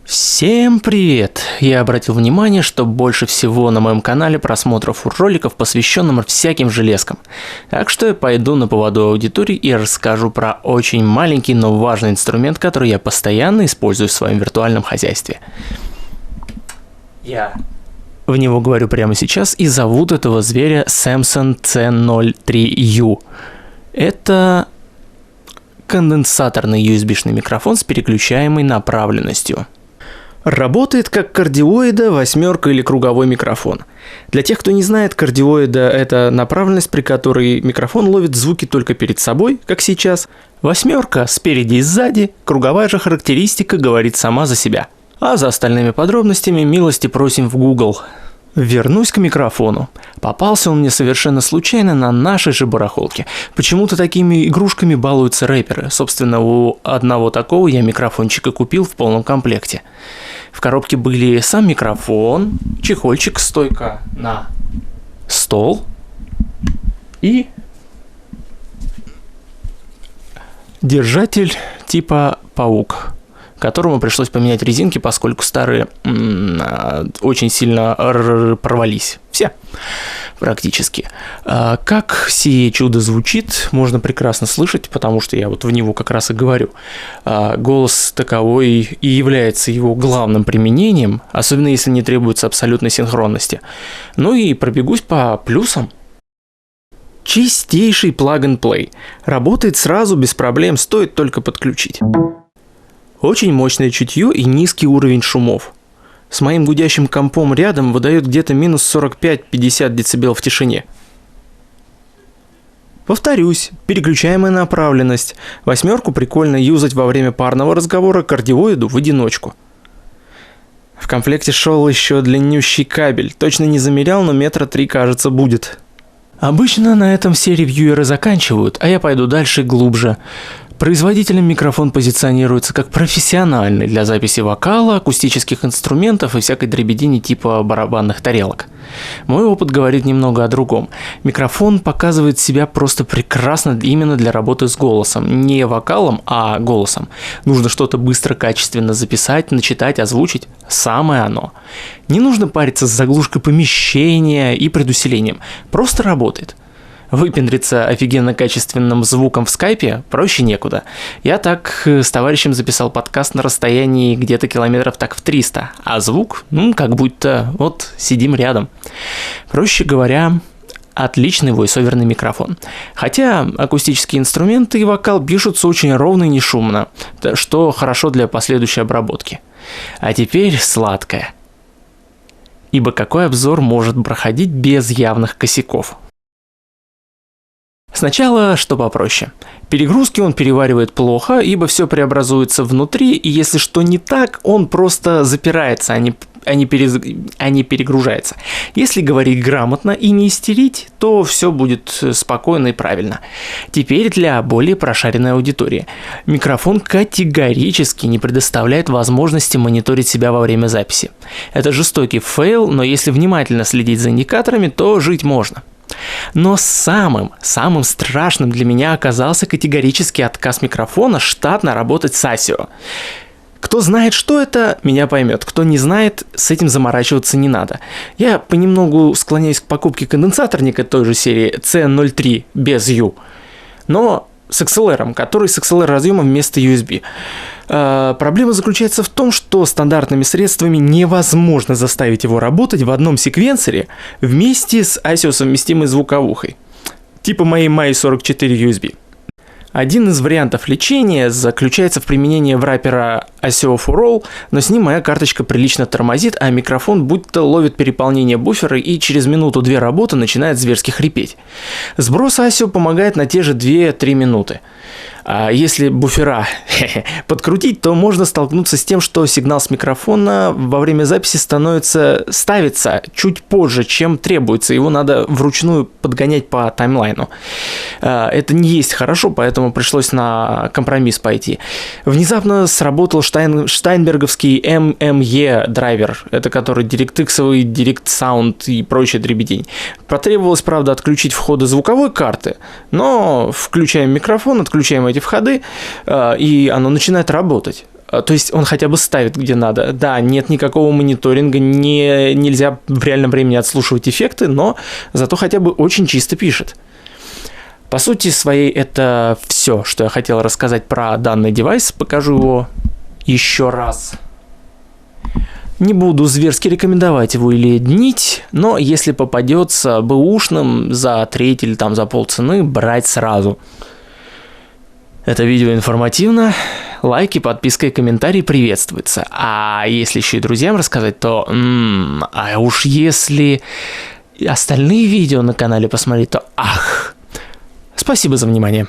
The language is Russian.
Всем привет! Я обратил внимание, что больше всего на моем канале просмотров роликов, посвященных всяким железкам. Так что я пойду на поводу аудитории и расскажу про очень маленький, но важный инструмент, который я постоянно использую в своем виртуальном хозяйстве. Я в него говорю прямо сейчас, и зовут этого зверя Samson C03U. Это конденсаторный USB-шный микрофон с переключаемой направленностью. Работает как кардиоида, восьмерка или круговой микрофон. Для тех, кто не знает, кардиоида – это направленность, при которой микрофон ловит звуки только перед собой, как сейчас. Восьмерка – спереди и сзади, круговая же характеристика говорит сама за себя. А за остальными подробностями милости просим в Google. Вернусь к микрофону. Попался он мне совершенно случайно на нашей же барахолке. Почему-то такими игрушками балуются рэперы. Собственно, у одного такого я микрофончика купил в полном комплекте. В коробке были сам микрофон, чехольчик, стойка на стол и держатель типа паук, которому пришлось поменять резинки, поскольку старые очень сильно порвались. Все, практически. Как сие чудо звучит, можно прекрасно слышать, потому что я вот в него как раз и говорю. Голос таковой и является его главным применением, особенно если не требуется абсолютной синхронности. Ну и пробегусь по плюсам. Чистейший plug-and-play. Работает сразу, без проблем, стоит только подключить. Очень мощное чутье и низкий уровень шумов. С моим гудящим компом рядом выдает где-то минус 45-50 дБ в тишине. Повторюсь, переключаемая направленность. Восьмерку прикольно юзать во время парного разговора, кардиоиду в одиночку. В комплекте шел еще длиннющий кабель. Точно не замерял, но метра 3, кажется, будет. Обычно на этом все ревьюеры заканчивают, а я пойду дальше глубже. Производителем микрофон позиционируется как профессиональный для записи вокала, акустических инструментов и всякой дребедени типа барабанных тарелок. Мой опыт говорит немного о другом. Микрофон показывает себя просто прекрасно именно для работы с голосом. Не вокалом, а голосом. Нужно что-то быстро, качественно записать, начитать, озвучить. Самое оно. Не нужно париться с заглушкой помещения и предусилением. Просто работает. Выпендриться офигенно качественным звуком в скайпе проще некуда. Я так с товарищем записал подкаст на расстоянии где-то километров так в 300, а звук, как будто вот сидим рядом. Проще говоря, отличный войсоверный микрофон. Хотя акустические инструменты и вокал пишутся очень ровно и не шумно, что хорошо для последующей обработки. А теперь сладкое. Ибо какой обзор может проходить без явных косяков? Сначала, что попроще. Перегрузки он переваривает плохо, ибо все преобразуется внутри, и если что не так, он просто запирается, а не перегружается. Если говорить грамотно и не истерить, то все будет спокойно и правильно. Теперь для более прошаренной аудитории. Микрофон категорически не предоставляет возможности мониторить себя во время записи. Это жестокий фейл, но если внимательно следить за индикаторами, то жить можно. Но самым страшным для меня оказался категорический отказ микрофона штатно работать с ASIO. Кто знает, что это, меня поймет. Кто не знает, с этим заморачиваться не надо. Я понемногу склоняюсь к покупке конденсаторника той же серии C03 без U, но с XLR, который с XLR разъемом вместо USB. Проблема заключается в том, что стандартными средствами невозможно заставить его работать в одном секвенсоре вместе с ASIO-совместимой звуковухой, типа моей Mai 44 USB. Один из вариантов лечения заключается в применении враппера ASIO for All, но с ним моя карточка прилично тормозит, а микрофон будто ловит переполнение буфера и через минуту-две работы начинает зверски хрипеть. Сброс ASIO помогает на те же 2-3 минуты. А если буфера подкрутить, то можно столкнуться с тем, что сигнал с микрофона во время записи ставится чуть позже, чем требуется. Его надо вручную подгонять по таймлайну. Это не есть хорошо, поэтому пришлось на компромисс пойти. Внезапно сработал штайнберговский MME драйвер, это который DirectX, Direct Sound и прочая дребедень. Потребовалось, правда, отключить входы звуковой карты, но включаем микрофон, отключаем эти входы, и оно начинает работать. То есть он хотя бы ставит где надо. Да, нет никакого мониторинга, нельзя в реальном времени отслушивать эффекты, но зато хотя бы очень чисто пишет. По сути своей это все, что я хотел рассказать про данный девайс. Покажу его еще раз. Не буду зверски рекомендовать его или днить, но если попадется бэушным за треть или там за полцены, брать сразу. Это видео информативно. Лайки, подписка и комментарии приветствуются. А если еще и друзьям рассказать, то... а уж если остальные видео на канале посмотреть, то ах! Спасибо за внимание.